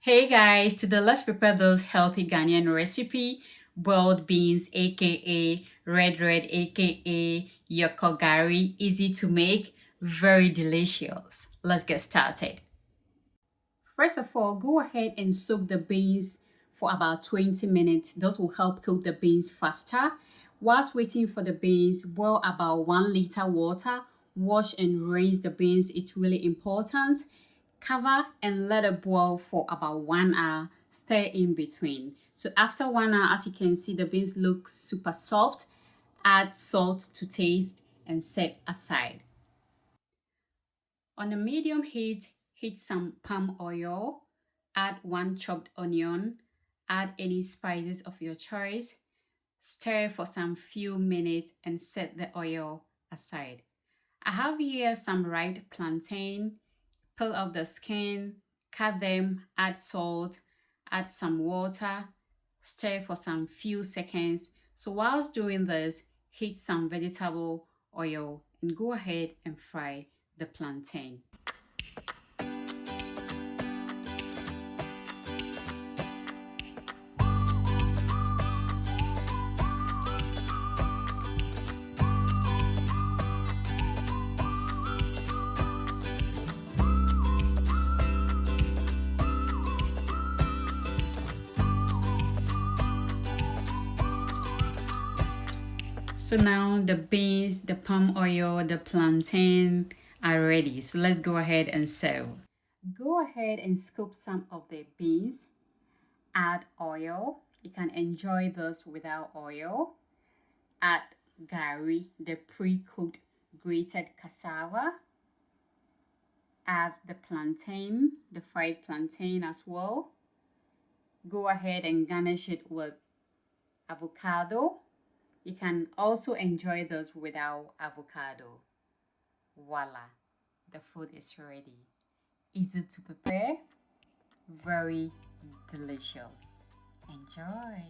Hey guys, today let's prepare this healthy Ghanaian recipe, boiled beans aka red aka yokogari, easy to make, very delicious. Let's get started. First of all, go ahead and soak the beans for about 20 minutes. Those will help cook the beans faster. Whilst waiting for the beans, boil about 1 liter water. Wash and rinse the beans, it's really important. Cover and let it boil for about 1 hour. Stir in between. So after 1 hour, as you can see, the beans look super soft. Add salt to taste and set aside. On a medium heat, heat some palm oil, add 1 chopped onion, add any spices of your choice, stir for some few minutes and set the oil aside. I have here some ripe plantain, peel off the skin, cut them, add salt, add some water, stir for some few seconds. So whilst doing this, heat some vegetable oil and go ahead and fry the plantain. So now the beans, the palm oil, the plantain are ready. So let's go ahead and serve. Go ahead and scoop some of the beans. Add oil. You can enjoy this without oil. Add gari, the pre-cooked grated cassava. Add the plantain, the fried plantain as well. Go ahead and garnish it with avocado. You can also enjoy this without avocado. Voila, the food is ready. Easy to prepare, very delicious. Enjoy.